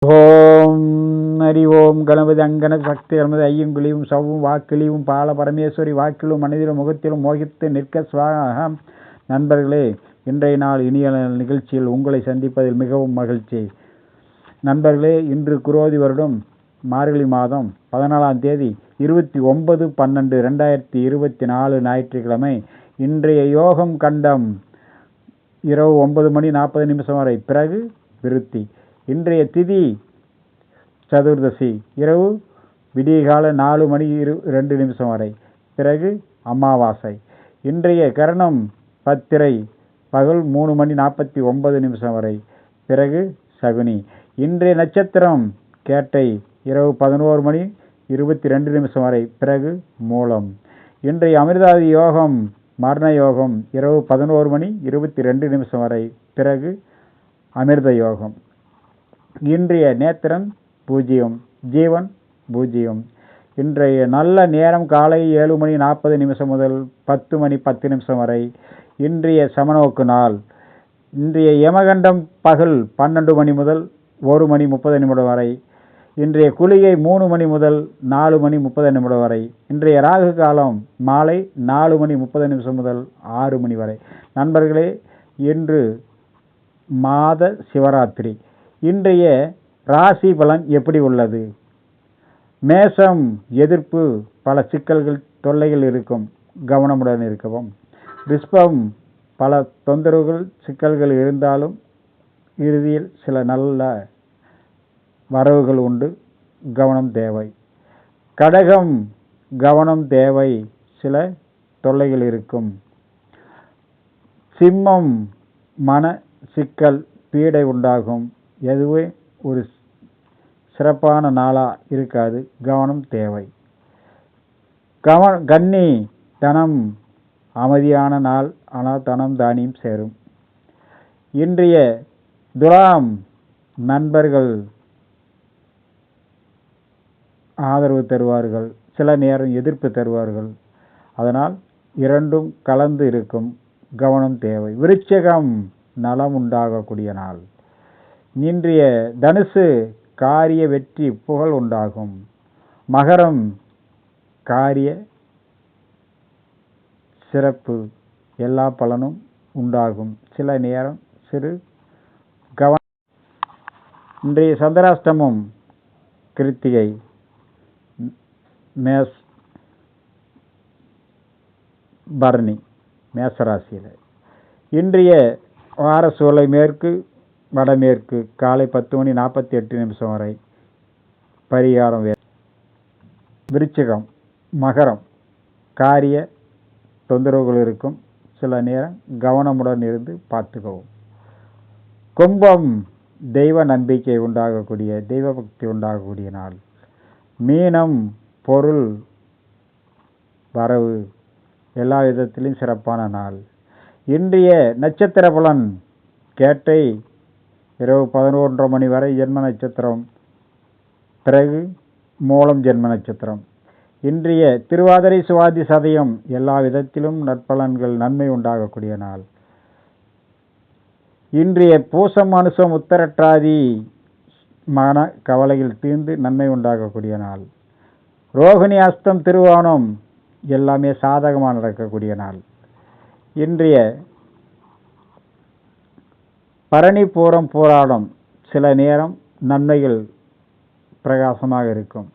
ஓம் ஹரி ஓம் கணபதி அங்கன சக்தி கணபதி ஐயங்கிழியும் சவ்வும் வாக்கிழியும் பால பரமேஸ்வரி வாக்கிலும் மனிதரும் முகத்திலும் மோகித்து நிற்க சுவாகம். நண்பர்களே, இன்றைய நாள் இனிய நிகழ்ச்சியில் உங்களை சந்திப்பதில் மிகவும் மகிழ்ச்சி. நண்பர்களே, இன்று குரோதி வருடம் மார்கழி மாதம் 14ஆம் தேதி 29/12/2024 ஞாயிற்றுக்கிழமை. இன்றைய யோகம் கண்டம் இரவு 9:40 வரை, பிறகு விருத்தி. இன்றைய திதி சதுர்தசி, இரவு விடியகால 4:02 வரை, பிறகு அமாவாசை. இன்றைய கரணம் பத்திரை, பகல் 3:49 வரை, பிறகு சகுனி. இன்றைய நட்சத்திரம் கேட்டை, இரவு 11:22 வரை, பிறகு மூலம். இன்றைய அமிர்தாதி யோகம் மரண யோகம் இரவு 11:22 வரை, பிறகு அமிர்த யோகம். இன்றைய நேத்திரன் பூஜ்ஜியம், ஜீவன் பூஜ்ஜியம். இன்றைய நல்ல நேரம் காலை 7:40 முதல் 10:10 வரை. இன்றைய சமநோக்கு நாள். இன்றைய யமகண்டம் பகல் 12 முதல் 1:30 வரை. இன்றைய குளிகை 3 முதல் 4:30 வரை. இன்றைய ராகு காலம் மாலை 4:30 முதல் 6 வரை. நண்பர்களே, இன்று மாத சிவராத்திரி. இன்றைய ராசி பலன் எப்படி உள்ளது? மேஷம், எதிர்ப்பு, பல சிக்கல்கள் தொல்லைகள் இருக்கும், கவனமுடன் இருக்கவும். ரிஷபம், பல தொந்தரவுகள் சிக்கல்கள் இருந்தாலும் இறுதியில் சில நல்ல வரவுகள் உண்டு, கவனம் தேவை. கடகம், கவனம் தேவை, சில தொல்லைகள் இருக்கும். சிம்மம், மன சிக்கல் பீடை உண்டாகும், எதுவே ஒரு சிறப்பான நாளா இருக்காது, கவனம் தேவை. கன்னி, தனம் அமைதியான நாள், ஆனால் தனம் தானியம் சேரும். இன்றைய துலாம், நண்பர்கள் ஆதரவு தருவார்கள், சில நேரம் எதிர்ப்பு தருவார்கள், அதனால் இரண்டும் கலந்து இருக்கும், கவனம் தேவை. விருச்சிகம், நலம் உண்டாகக்கூடிய நாள். இன்றைய தனுசு, காரிய வெற்றி புகழ் உண்டாகும். மகரம், காரிய சிறப்பு, எல்லா பலனும் உண்டாகும், சில நேரம் சிறு கவனம். இன்றைய சந்திராஷ்டமம் கிருத்திகை, பரணி, மேசராசியில். இன்றைய வார சூலை மேற்கு வடமேற்கு, காலை 10:48 வரை, பரிகாரம். விருச்சிகம், மகரம், காரிய தொந்தரவுகள் இருக்கும், சில நேரம் கவனமுடன் இருந்து பார்த்துக்கவும். கும்பம், தெய்வ நம்பிக்கை உண்டாகக்கூடிய, தெய்வ பக்தி உண்டாகக்கூடிய நாள். மீனம், பொருள் வரவு, எல்லா விதத்திலும் சிறப்பான நாள். இன்றைய நட்சத்திர பலன் கேட்டை, இரவு 11:30 வரை ஜென்ம நட்சத்திரம், பிறகு மூலம் ஜென்ம நட்சத்திரம். இன்றைய திருவாதிரை சுவாதி சதயம், எல்லா விதத்திலும் நற்பலன்கள் நன்மை உண்டாகக்கூடிய நாள். இன்றைய பூசம் அனுசம் உத்தரட்டாதி, மன கவலைகள் தீர்ந்து நன்மை உண்டாகக்கூடிய நாள். ரோகிணி அஸ்தம் திருவோணம், எல்லாமே சாதகமாக நடக்கக்கூடிய நாள். இன்றைய பரணி பூரம் போராடம், சில நேரம் நன்மைகள் பிரகாசமாக இருக்கும்.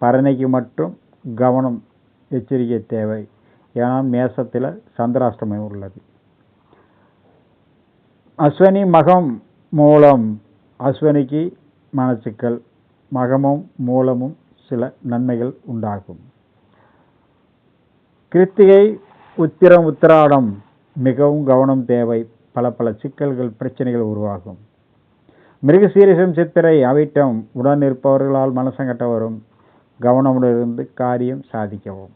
பரணிக்கு மட்டும் கவனம் எச்சரிக்கை தேவை, ஏனால் மேசத்தில் சந்திராஷ்டமம் உள்ளது. அஸ்வினி, மகம், மூலம். அஸ்வினிக்கு மனச்சிக்கல், மகமும் மூலமும் சில நன்மைகள் உண்டாகும். கிருத்திகை, உத்திரம், உத்திராடம் மிகவும் கவனம் தேவை, பல பல சிக்கல்கள் பிரச்சனைகள் உருவாகும். மிருகசீரிஷம், சித்திரை, அவிட்டம், உடன் இருப்பவர்களால் மனசங்கட்ட வரும், கவனமுடன் இருந்து காரியம் சாதிக்கவும்.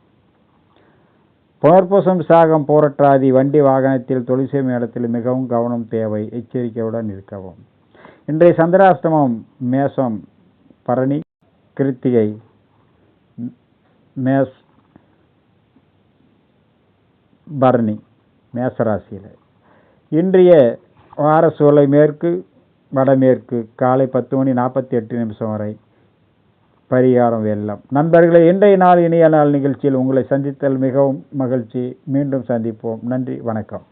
புனர்பூசம், விசாகம், போராட்டாதி, வண்டி வாகனத்தில் தொழில் செய்யும் இடத்தில் மிகவும் கவனம் தேவை, எச்சரிக்கையுடன் இருக்கவும். இன்றைய சந்திராஷ்டமம் மேசம், பரணி, கிருத்திகை, பரணி, மேசராசியில். இன்றைய வார சூலை மேற்கு வடமேற்கு காலை 10:48 வரை. பரிகாரம் வெள்ளம். நண்பர்களே, இன்றைய நாள் இனிய நாள் நிகழ்ச்சியில் உங்களை சந்தித்தல் மிகவும் மகிழ்ச்சி. மீண்டும் சந்திப்போம். நன்றி, வணக்கம்.